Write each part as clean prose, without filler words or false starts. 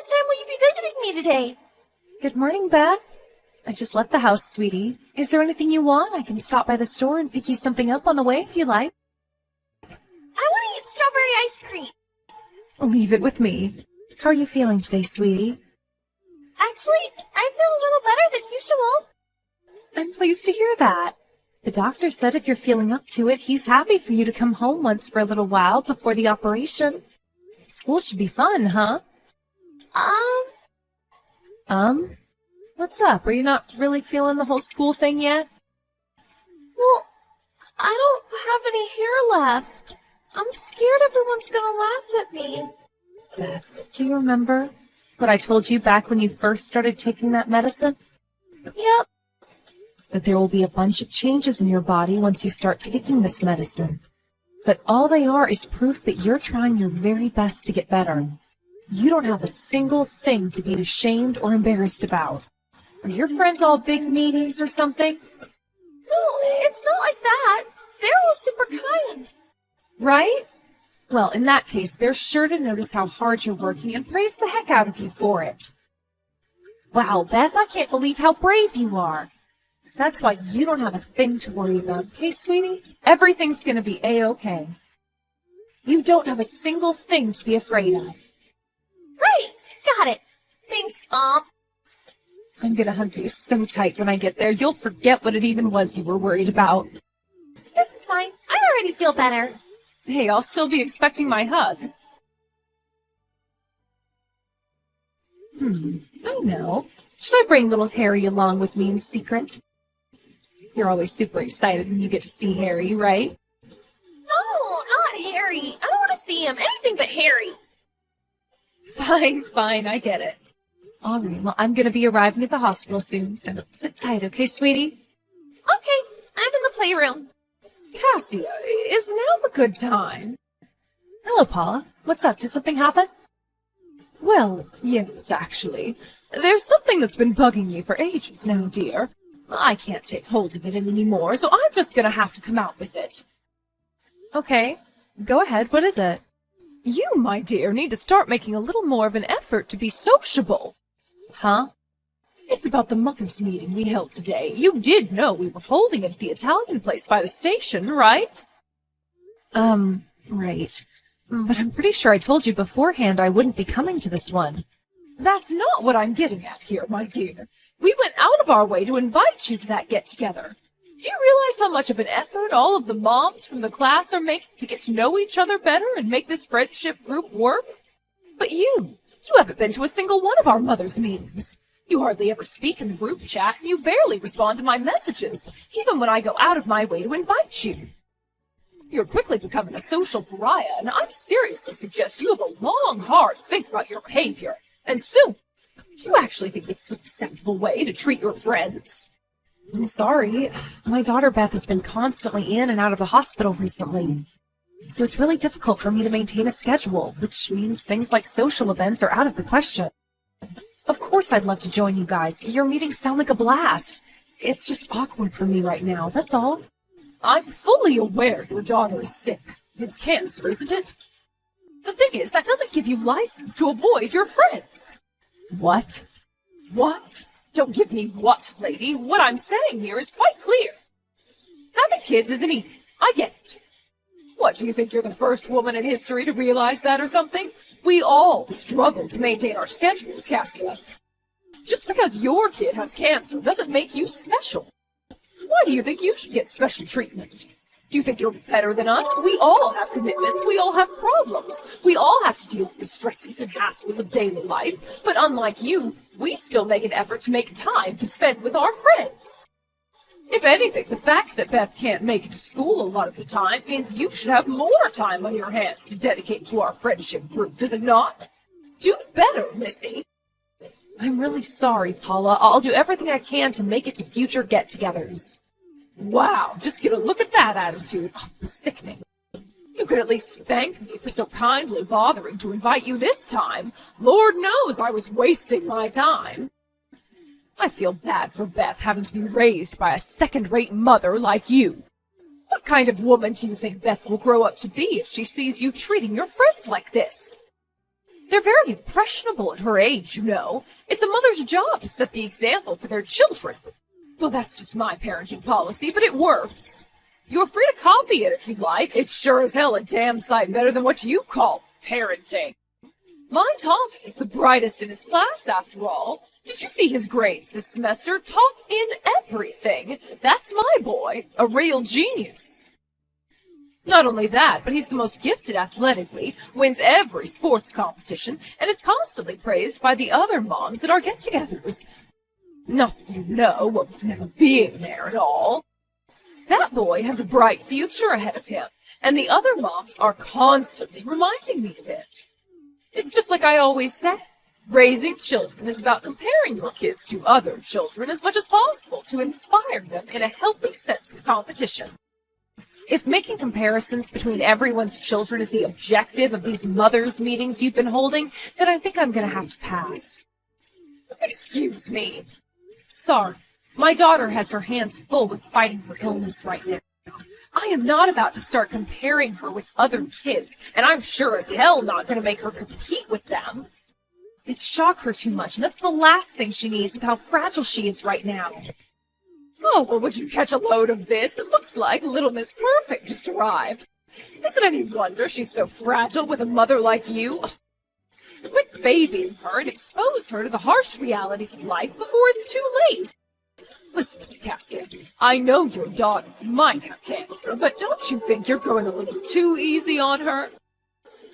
what time will you be visiting me today? Good morning, Beth. I just left the house, sweetie. Is there anything you want? I can stop by the store and pick you something up on the way if you like. I want to eat strawberry ice cream. Leave it with me. How are you feeling today, sweetie? Actually, I feel a little better than usual. I'm pleased to hear that. The doctor said if you're feeling up to it, he's happy for you to come home once for a little while before the operation. School should be fun, huh? What's up? Are you not really feeling the whole school thing yet? Well, I don't have any hair left. I'm scared everyone's gonna laugh at me. Beth, do you remember what I told you back when you first started taking that medicine? Yep. That there will be a bunch of changes in your body once you start taking this medicine. But all they are is proof that you're trying your very best to get better. You don't have a single thing to be ashamed or embarrassed about. Are your friends all big meanies or something? No, it's not like that. They're all super kind. Right? Well, in that case, they're sure to notice how hard you're working and praise the heck out of you for it. Wow, Beth, I can't believe how brave you are. That's why you don't have a thing to worry about, okay, sweetie? Everything's gonna be A-okay. You don't have a single thing to be afraid of. Right, got it. Thanks, Mom. I'm gonna hug you so tight when I get there, you'll forget what it even was you were worried about. It's fine. I already feel better. Hey, I'll still be expecting my hug. I know. Should I bring little Harry along with me in secret? You're always super excited when you get to see Harry, right? No, not Harry. I don't want to see him. Anything but Harry. Fine, I get it. All right, well, I'm gonna be arriving at the hospital soon, so sit tight, okay, sweetie? Okay, I'm in the playroom. Cassia, is now a good time? Hello, Paula. What's up? Did something happen? Well, yes, actually. There's something that's been bugging me for ages now, dear. I can't take hold of it anymore, so I'm just gonna have to come out with it. Okay, go ahead. What is it? You, my dear, need to start making a little more of an effort to be sociable. Huh? It's about the mothers' meeting we held today. You did know we were holding it at the Italian place by the station, right? Right. But I'm pretty sure I told you beforehand I wouldn't be coming to this one. That's not what I'm getting at here, my dear. We went out of our way to invite you to that get-together. Do you realize how much of an effort all of the moms from the class are making to get to know each other better and make this friendship group work? But you haven't been to a single one of our mothers' meetings. You hardly ever speak in the group chat, and you barely respond to my messages, even when I go out of my way to invite you. You're quickly becoming a social pariah, and I seriously suggest you have a long, hard think about your behavior. And soon, do you actually think this is an acceptable way to treat your friends? I'm sorry. My daughter Beth has been constantly in and out of the hospital recently. So it's really difficult for me to maintain a schedule, which means things like social events are out of the question. Of course I'd love to join you guys. Your meetings sound like a blast. It's just awkward for me right now, that's all. I'm fully aware your daughter is sick. It's cancer, isn't it? The thing is, that doesn't give you license to avoid your friends. What? What? Don't give me what, lady. What I'm saying here is quite clear. Having kids isn't easy. I get it. What, do you think you're the first woman in history to realize that or something? We all struggle to maintain our schedules, Cassia. Just because your kid has cancer doesn't make you special. Why do you think you should get special treatment? Do you think you're better than us? We all have commitments. We all have problems. We all have to deal with the stresses and hassles of daily life. But unlike you, we still make an effort to make time to spend with our friends. If anything, the fact that Beth can't make it to school a lot of the time means you should have more time on your hands to dedicate to our friendship group, does it not? Do better, Missy. I'm really sorry, Paula. I'll do everything I can to make it to future get-togethers. Wow, just get a look at that attitude. Oh, sickening. You could at least thank me for so kindly bothering to invite you this time. Lord knows I was wasting my time. I feel bad for Beth having to be raised by a second-rate mother like you. What kind of woman do you think Beth will grow up to be if she sees you treating your friends like this? They're very impressionable at her age, you know. It's a mother's job to set the example for their children. Well, that's just my parenting policy, but it works. You're free to copy it if you like. It's sure as hell a damn sight better than what you call parenting. My Tommy is the brightest in his class, after all. Did you see his grades this semester? Top in everything. That's my boy, a real genius. Not only that, but he's the most gifted athletically, wins every sports competition, and is constantly praised by the other moms at our get-togethers. Not that you know, with never being there at all. That boy has a bright future ahead of him, and the other moms are constantly reminding me of it. It's just like I always say, raising children is about comparing your kids to other children as much as possible to inspire them in a healthy sense of competition. If making comparisons between everyone's children is the objective of these mothers' meetings you've been holding, then I think I'm going to have to pass. Excuse me. Sorry, my daughter has her hands full with fighting for illness right now. I am not about to start comparing her with other kids, and I'm sure as hell not going to make her compete with them. It'd shock her too much, and that's the last thing she needs with how fragile she is right now. Oh, well, would you catch a load of this? It looks like little Miss Perfect just arrived. Is it any wonder she's so fragile with a mother like you? Quit babying her and expose her to the harsh realities of life before it's too late. Listen to me, Cassia. I know your daughter might have cancer, but don't you think you're going a little too easy on her?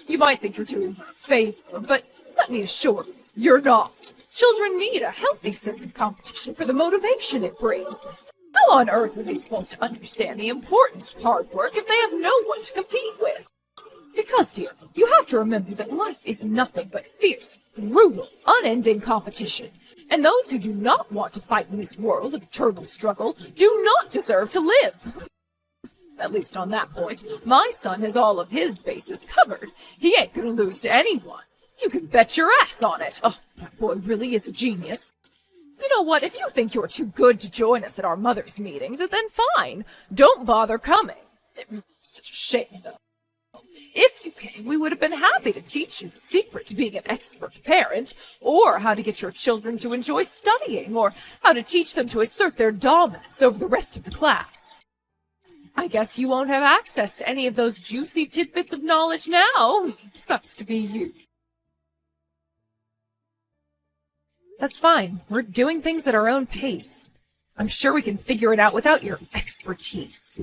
You might think you're doing her a favor, but let me assure you, you're not. Children need a healthy sense of competition for the motivation it brings. How on earth are they supposed to understand the importance of hard work if they have no one to compete with? Because, dear, you have to remember that life is nothing but fierce, brutal, unending competition. And those who do not want to fight in this world of eternal struggle do not deserve to live. At least on that point, my son has all of his bases covered. He ain't gonna lose to anyone. You can bet your ass on it. Oh, that boy really is a genius. You know what? If you think you're too good to join us at our mothers' meetings, then fine. Don't bother coming. It really is such a shame, though. If you came, we would have been happy to teach you the secret to being an expert parent, or how to get your children to enjoy studying, or how to teach them to assert their dominance over the rest of the class. I guess you won't have access to any of those juicy tidbits of knowledge now. Sucks to be you. That's fine. We're doing things at our own pace. I'm sure we can figure it out without your expertise.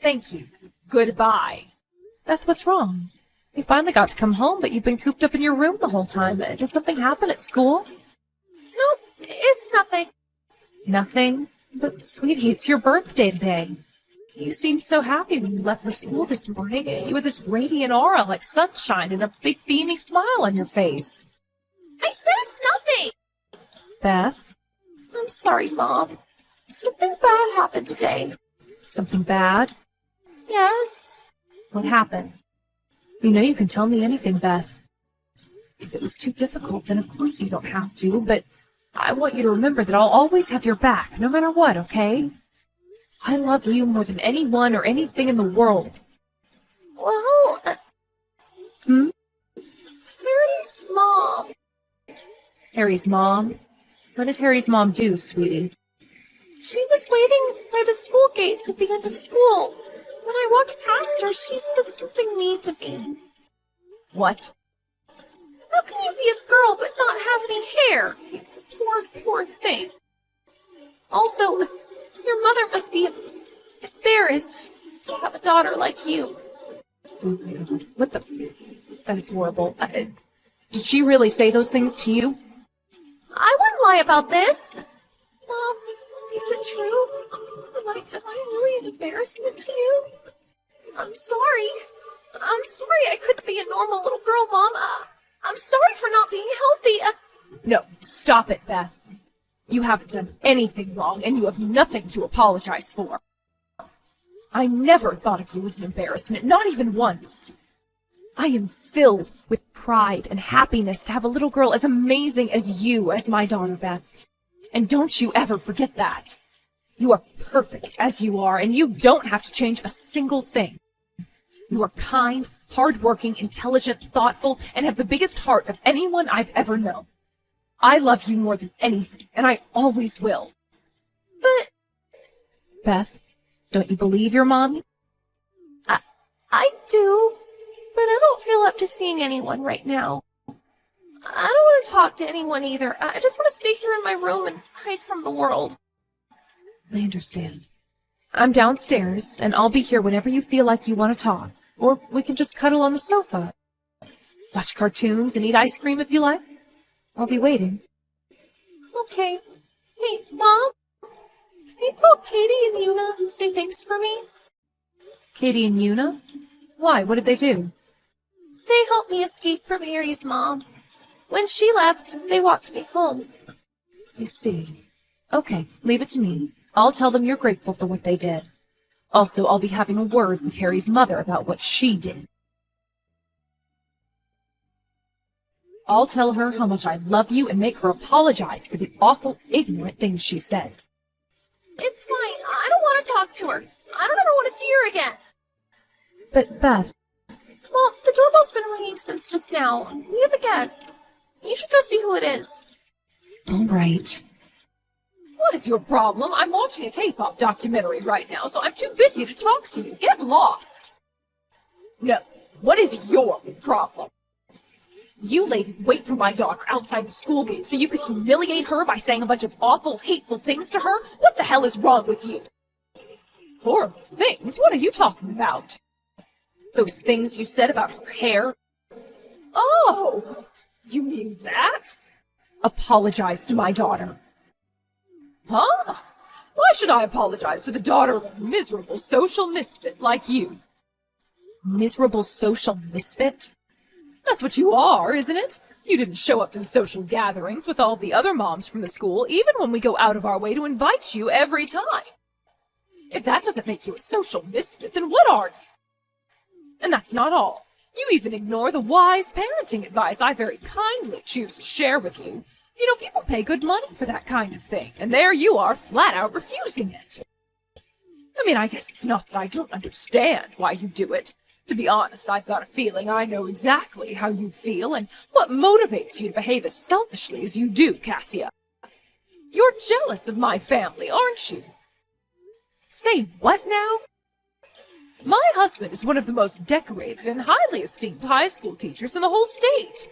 Thank you. Goodbye. Beth, what's wrong? You finally got to come home, but you've been cooped up in your room the whole time. Did something happen at school? Nope, it's nothing. Nothing? But, sweetie, it's your birthday today. You seemed so happy when you left for school this morning. You had this radiant aura like sunshine and a big beaming smile on your face. I said it's nothing! Beth? I'm sorry, Mom. Something bad happened today. Something bad? Yes. What happened? You know you can tell me anything, Beth. If it was too difficult, then of course you don't have to, but I want you to remember that I'll always have your back, no matter what, okay? I love you more than anyone or anything in the world. Well, Harry's mom. Harry's mom? What did Harry's mom do, sweetie? She was waiting by the school gates at the end of school. When I walked past her, she said something mean to me. What? How can you be a girl but not have any hair? You poor thing. Also, your mother must be embarrassed to have a daughter like you. Oh my God, what the... That is horrible. Did she really say those things to you? I wouldn't lie about this. Mom, is it true? Am I really an embarrassment to you? I'm sorry. I'm sorry I couldn't be a normal little girl, Mom. I'm sorry for not being healthy. No, stop it, Beth. You haven't done anything wrong, and you have nothing to apologize for. I never thought of you as an embarrassment, not even once. I am filled with pride and happiness to have a little girl as amazing as you as my daughter, Beth. And don't you ever forget that. You are perfect as you are, and you don't have to change a single thing. You are kind, hardworking, intelligent, thoughtful, and have the biggest heart of anyone I've ever known. I love you more than anything, and I always will. But Beth, don't you believe your mommy? I do, but I don't feel up to seeing anyone right now. I don't want to talk to anyone either. I just want to stay here in my room and hide from the world. I understand. I'm downstairs, and I'll be here whenever you feel like you want to talk. Or we can just cuddle on the sofa. Watch cartoons and eat ice cream if you like. I'll be waiting. Okay. Hey, Mom? Can you call Katie and Yuna and say thanks for me? Katie and Yuna? Why? What did they do? They helped me escape from Harry's mom. When she left, they walked me home. I see. Okay, leave it to me. I'll tell them you're grateful for what they did. Also, I'll be having a word with Harry's mother about what she did. I'll tell her how much I love you and make her apologize for the awful, ignorant things she said. It's fine. I don't want to talk to her. I don't ever want to see her again. But, Beth... Well, the doorbell's been ringing since just now. We have a guest. You should go see who it is. All right. What is your problem? I'm watching a K-pop documentary right now, so I'm too busy to talk to you. Get lost. No. What is your problem? You lady wait for my daughter outside the school gate so you could humiliate her by saying a bunch of awful, hateful things to her? What the hell is wrong with you? Horrible things? What are you talking about? Those things you said about her hair? Oh, you mean that? Apologize to my daughter. Huh? Why should I apologize to the daughter of a miserable social misfit like you? Miserable social misfit? That's what you are, isn't it? You didn't show up to the social gatherings with all the other moms from the school, even when we go out of our way to invite you every time. If that doesn't make you a social misfit, then what are you? And that's not all. You even ignore the wise parenting advice I very kindly choose to share with you. You know, people pay good money for that kind of thing, and there you are, flat out refusing it. I mean, I guess it's not that I don't understand why you do it. To be honest, I've got a feeling I know exactly how you feel and what motivates you to behave as selfishly as you do, Cassia. You're jealous of my family, aren't you? Say what now? My husband is one of the most decorated and highly esteemed high school teachers in the whole state.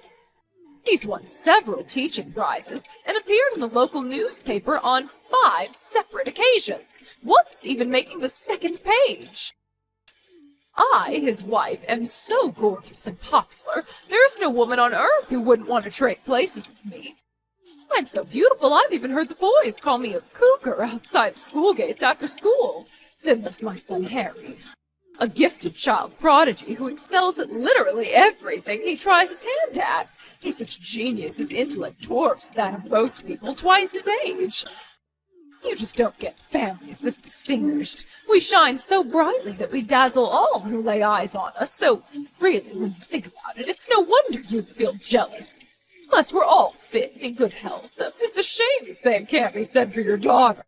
He's won several teaching prizes and appeared in the local newspaper on 5 separate occasions, once even making the second page. I, his wife, am so gorgeous and popular, there's no woman on earth who wouldn't want to trade places with me. I'm so beautiful, I've even heard the boys call me a cougar outside the school gates after school. Then there's my son Harry, a gifted child prodigy who excels at literally everything he tries his hand at. He's such a genius, his intellect dwarfs that of most people twice his age. You just don't get families this distinguished. We shine so brightly that we dazzle all who lay eyes on us, so really, when you think about it, it's no wonder you'd feel jealous. Plus, we're all fit, in good health. It's a shame the same can't be said for your daughter.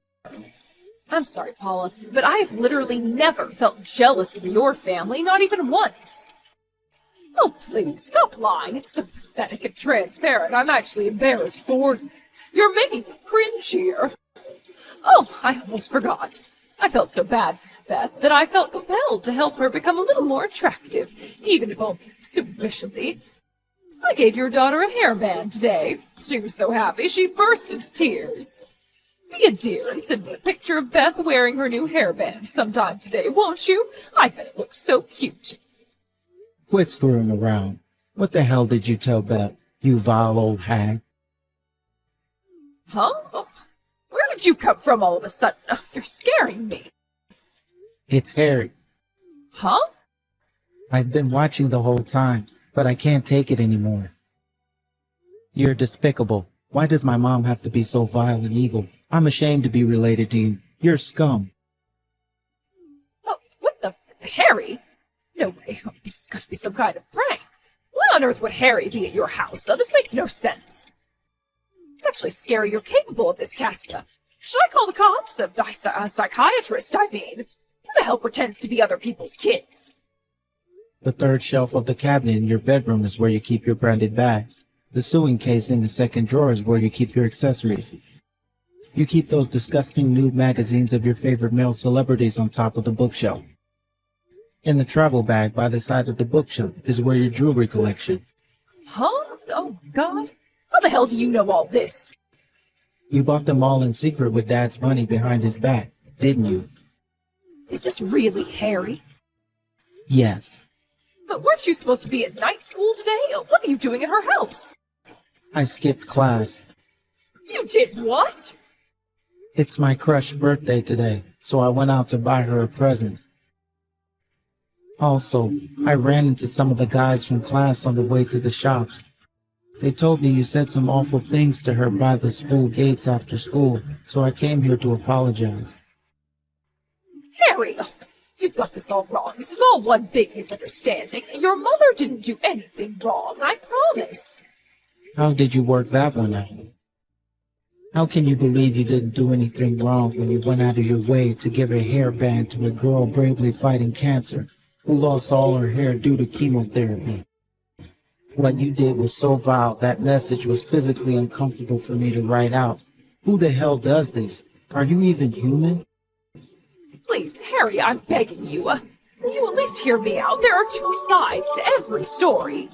I'm sorry, Paula, but I have literally never felt jealous of your family, not even once. Oh, please, stop lying. It's so pathetic and transparent. I'm actually embarrassed for you. You're making me cringe here. Oh, I almost forgot. I felt so bad for you, Beth, that I felt compelled to help her become a little more attractive, even if only superficially. I gave your daughter a hairband today. She was so happy she burst into tears. Be a dear and send me a picture of Beth wearing her new hairband sometime today, won't you? I bet it looks so cute. Quit screwing around. What the hell did you tell Beth, you vile old hag? Huh? Oh, where did you come from all of a sudden? Oh, you're scaring me. It's Harry. Huh? I've been watching the whole time, but I can't take it anymore. You're despicable. Why does my mom have to be so vile and evil? I'm ashamed to be related to you. You're scum. Oh, what the? Harry? No way. Oh, this has got to be some kind of prank. Why on earth would Harry be at your house? This makes no sense. It's actually scary you're capable of this, Cassia. Should I call the cops? A psychiatrist, I mean. Who the hell pretends to be other people's kids? The third shelf of the cabinet in your bedroom is where you keep your branded bags. The sewing case in the second drawer is where you keep your accessories. You keep those disgusting nude magazines of your favorite male celebrities on top of the bookshelf. In the travel bag by the side of the bookshelf is where your jewelry collection. Huh? Oh, God. How the hell do you know all this? You bought them all in secret with Dad's money behind his back, didn't you? Is this really Harry? Yes. But weren't you supposed to be at night school today? What are you doing at her house? I skipped class. You did what? It's my crush's birthday today, so I went out to buy her a present. Also, I ran into some of the guys from class on the way to the shops. They told me you said some awful things to her by the school gates after school, so I came here to apologize. Harry, you've got this all wrong. This is all one big misunderstanding. Your mother didn't do anything wrong, I promise. How did you work that one out? How can you believe you didn't do anything wrong when you went out of your way to give a hairband to a girl bravely fighting cancer who lost all her hair due to chemotherapy? What you did was so vile that message was physically uncomfortable for me to write out. Who the hell does this? Are you even human? Please, Harry, I'm begging you. Will you at least hear me out? There are two sides to every story.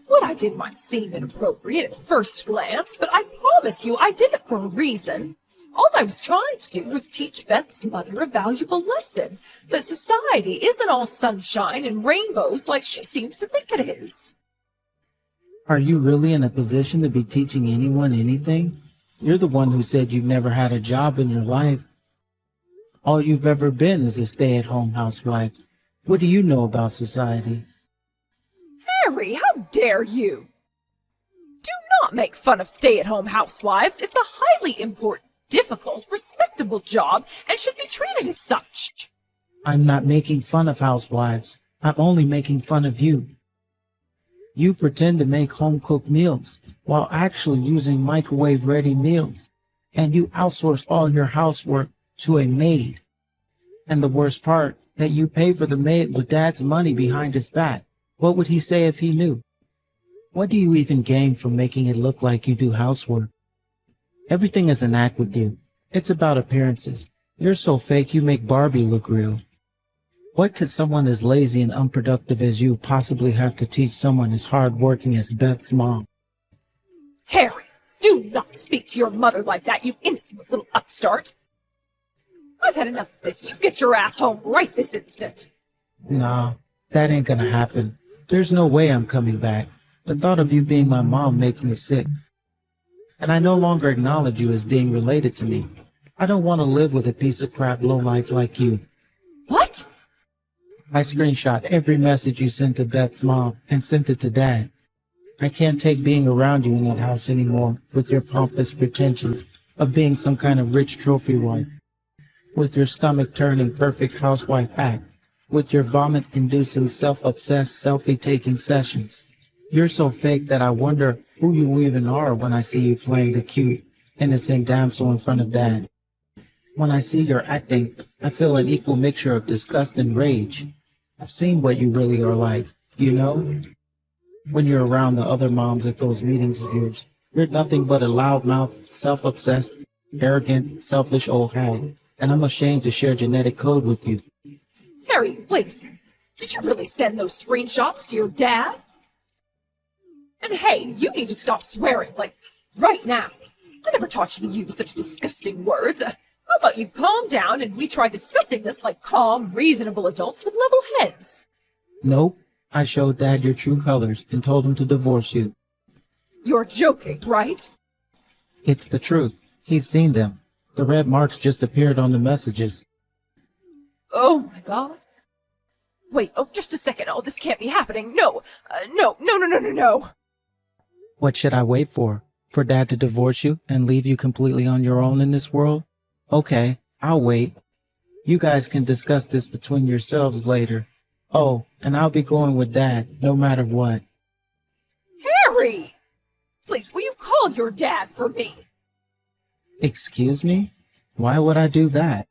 What I did might seem inappropriate at first glance, but I promise you I did it for a reason. All I was trying to do was teach Beth's mother a valuable lesson, that society isn't all sunshine and rainbows like she seems to think it is. Are you really in a position to be teaching anyone anything? You're the one who said you've never had a job in your life. All you've ever been is a stay-at-home housewife. What do you know about society? Harry, how dare you? Do not make fun of stay-at-home housewives. It's a highly important, difficult, respectable job and should be treated as such. I'm not making fun of housewives. I'm only making fun of you. You pretend to make home-cooked meals while actually using microwave-ready meals, and you outsource all your housework to a maid. And the worst part, that you pay for the maid with Dad's money behind his back. What would he say if he knew? What do you even gain from making it look like you do housework? Everything is an act with you. It's about appearances. You're so fake you make Barbie look real. What could someone as lazy and unproductive as you possibly have to teach someone as hardworking as Beth's mom? Harry, do not speak to your mother like that, you insolent little upstart. I've had enough of this. You get your ass home right this instant. Nah, that ain't gonna happen. There's no way I'm coming back. The thought of you being my mom makes me sick. And I no longer acknowledge you as being related to me. I don't want to live with a piece of crap lowlife like you. What? I screenshot every message you sent to Beth's mom and sent it to Dad. I can't take being around you in that house anymore with your pompous pretensions of being some kind of rich trophy wife. With your stomach-turning perfect housewife act. With your vomit-inducing self-obsessed selfie-taking sessions. You're so fake that I wonder who you even are when I see you playing the cute, innocent damsel in front of Dad. When I see your acting, I feel an equal mixture of disgust and rage. I've seen what you really are like, you know? When you're around the other moms at those meetings of yours, you're nothing but a loudmouth, self-obsessed, arrogant, selfish old hag, and I'm ashamed to share genetic code with you. Harry, wait a second. Did you really send those screenshots to your dad? And hey, you need to stop swearing, like, right now. I never taught you to use such disgusting words. How about you calm down and we try discussing this like calm, reasonable adults with level heads? Nope. I showed Dad your true colors and told him to divorce you. You're joking, right? It's the truth. He's seen them. The red marks just appeared on the messages. Oh my God. Wait, oh, just a second. Oh, this can't be happening. No. No. What should I wait for? For Dad to divorce you and leave you completely on your own in this world? Okay, I'll wait. You guys can discuss this between yourselves later. Oh, and I'll be going with Dad, no matter what. Harry! Please, will you call your dad for me? Excuse me? Why would I do that?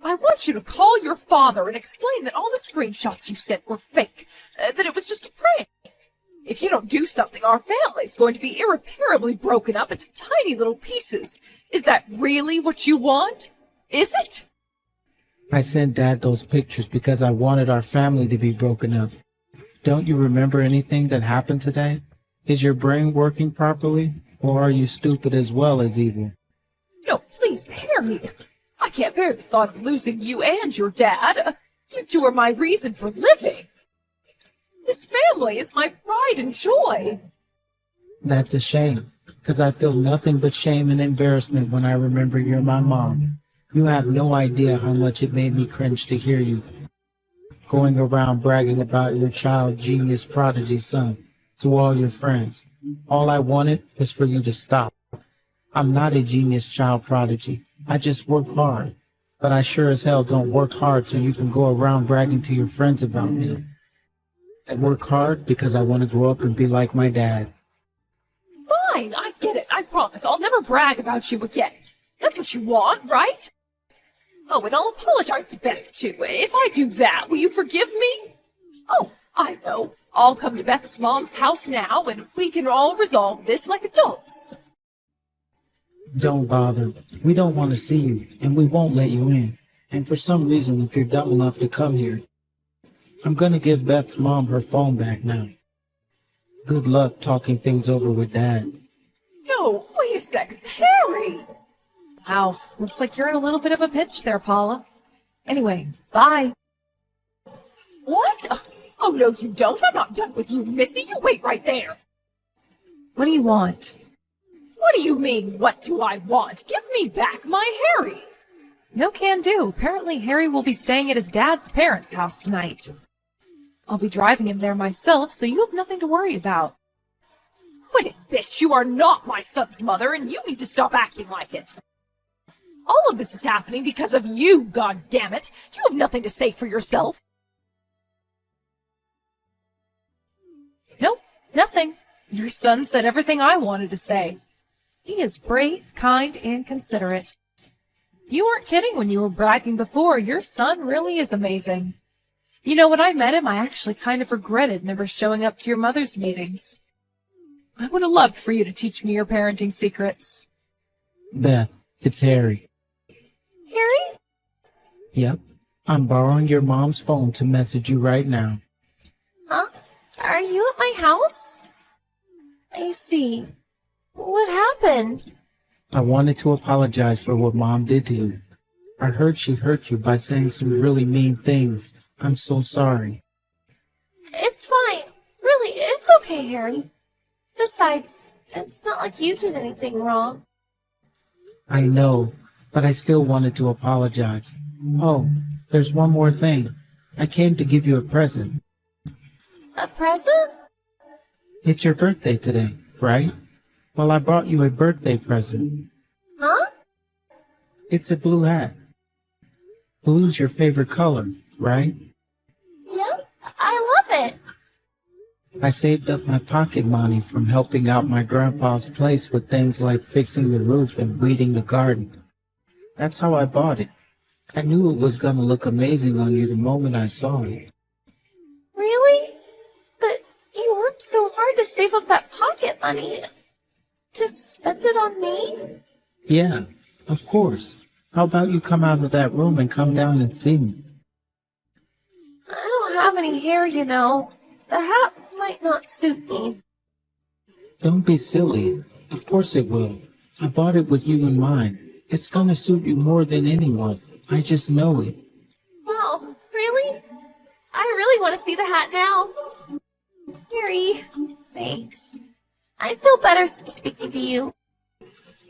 I want you to call your father and explain that all the screenshots you sent were fake, that it was just a prank. If you don't do something, our family's going to be irreparably broken up into tiny little pieces. Is that really what you want? Is it? I sent Dad those pictures because I wanted our family to be broken up. Don't you remember anything that happened today? Is your brain working properly, or are you stupid as well as evil? No, please, Harry. I can't bear the thought of losing you and your dad. You two are my reason for living. This family is my pride and joy. That's a shame, because I feel nothing but shame and embarrassment when I remember you're my mom. You have no idea how much it made me cringe to hear you going around bragging about your child genius prodigy son to all your friends. All I wanted was for you to stop. I'm not a genius child prodigy. I just work hard. But I sure as hell don't work hard so you can go around bragging to your friends about me. I work hard because I want to grow up and be like my dad. Fine, I get it. I promise I'll never brag about you again. That's what you want, right? Oh, and I'll apologize to Beth, too. If I do that, will you forgive me? Oh, I know. I'll come to Beth's mom's house now, and we can all resolve this like adults. Don't bother. We don't want to see you, and we won't let you in. And for some reason, if you're dumb enough to come here, I'm gonna give Beth's mom her phone back now. Good luck talking things over with Dad. No, wait a second. Harry! Wow, looks like you're in a little bit of a pinch there, Paula. Anyway, bye. What? Oh, no, you don't. I'm not done with you, Missy. You wait right there. What do you want? What do you mean, what do I want? Give me back my Harry. No can do. Apparently Harry will be staying at his dad's parents' house tonight. I'll be driving him there myself, so you have nothing to worry about. Quit it, bitch. You are not my son's mother, and you need to stop acting like it. All of this is happening because of you, goddammit. You have nothing to say for yourself. Nope, nothing. Your son said everything I wanted to say. He is brave, kind, and considerate. You weren't kidding when you were bragging before. Your son really is amazing. You know, when I met him, I actually kind of regretted never showing up to your mother's meetings. I would have loved for you to teach me your parenting secrets. Beth, it's Harry. Harry? Yep. I'm borrowing your mom's phone to message you right now. Huh? Are you at my house? I see. What happened? I wanted to apologize for what Mom did to you. I heard she hurt you by saying some really mean things. I'm so sorry. It's fine. Really, it's okay, Harry. Besides, it's not like you did anything wrong. I know, but I still wanted to apologize. Oh, there's one more thing. I came to give you a present. A present? It's your birthday today, right? Well, I brought you a birthday present. Huh? It's a blue hat. Blue's your favorite color, right? Yep, I love it. I saved up my pocket money from helping out my grandpa's place with things like fixing the roof and weeding the garden. That's how I bought it. I knew it was gonna look amazing on you the moment I saw it. Really? But you worked so hard to save up that pocket money. To spend it on me? Yeah, of course. How about you come out of that room and come down and see me? I don't have any hair, you know. The hat might not suit me. Don't be silly. Of course it will. I bought it with you in mind. It's gonna suit you more than anyone. I just know it. Wow, really? I really want to see the hat now. Harry, thanks. I feel better since speaking to you.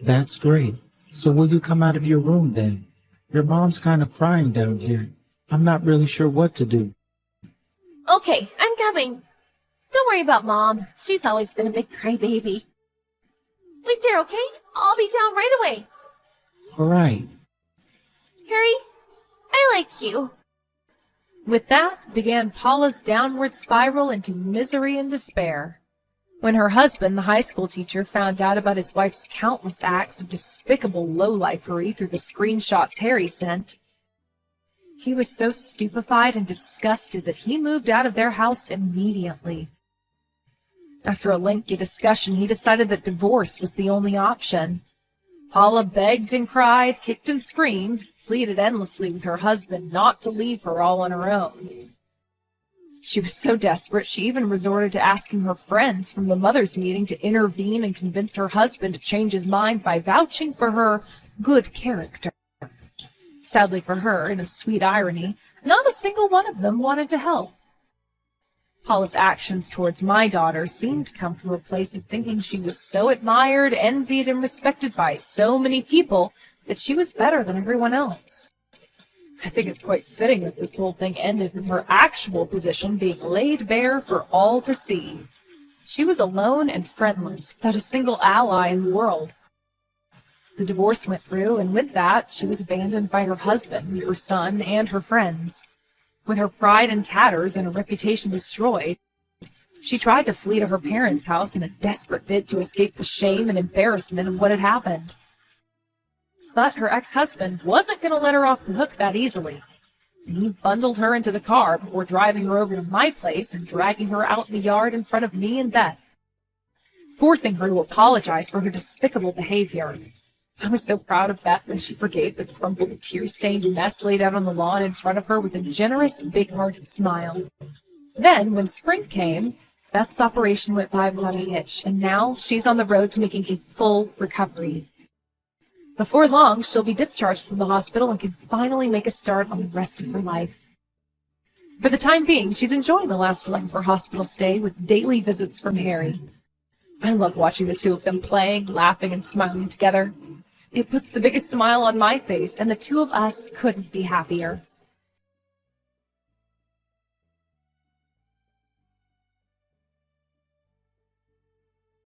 That's great. So will you come out of your room then? Your mom's kind of crying down here. I'm not really sure what to do. Okay, I'm coming. Don't worry about Mom. She's always been a big crybaby. Wait there, okay? I'll be down right away. All right. Harry, I like you. With that began Paula's downward spiral into misery and despair. When her husband, the high school teacher, found out about his wife's countless acts of despicable lowlifery through the screenshots Harry sent, He was so stupefied and disgusted that he moved out of their house immediately. After a lengthy discussion, he decided that divorce was the only option. Paula begged and cried, kicked and screamed, pleaded endlessly with her husband not to leave her all on her own. She was so desperate, she even resorted to asking her friends from the mothers' meeting to intervene and convince her husband to change his mind by vouching for her good character. Sadly for her, in a sweet irony, not a single one of them wanted to help. Paula's actions towards my daughter seemed to come from a place of thinking she was so admired, envied, and respected by so many people that she was better than everyone else. I think it's quite fitting that this whole thing ended with her actual position being laid bare for all to see. She was alone and friendless, without a single ally in the world. The divorce went through, and with that, she was abandoned by her husband, her son, and her friends. With her pride in tatters and a reputation destroyed, she tried to flee to her parents' house in a desperate bid to escape the shame and embarrassment of what had happened. But her ex-husband wasn't going to let her off the hook that easily, and he bundled her into the car before driving her over to my place and dragging her out in the yard in front of me and Beth, forcing her to apologize for her despicable behavior. I was so proud of Beth when she forgave the crumpled, tear-stained mess laid out on the lawn in front of her with a generous, big-hearted smile. Then, when spring came, Beth's operation went by without a hitch, and now she's on the road to making a full recovery. Before long, she'll be discharged from the hospital and can finally make a start on the rest of her life. For the time being, she's enjoying the last leg of her hospital stay with daily visits from Harry. I love watching the two of them playing, laughing, and smiling together. It puts the biggest smile on my face, and the two of us couldn't be happier.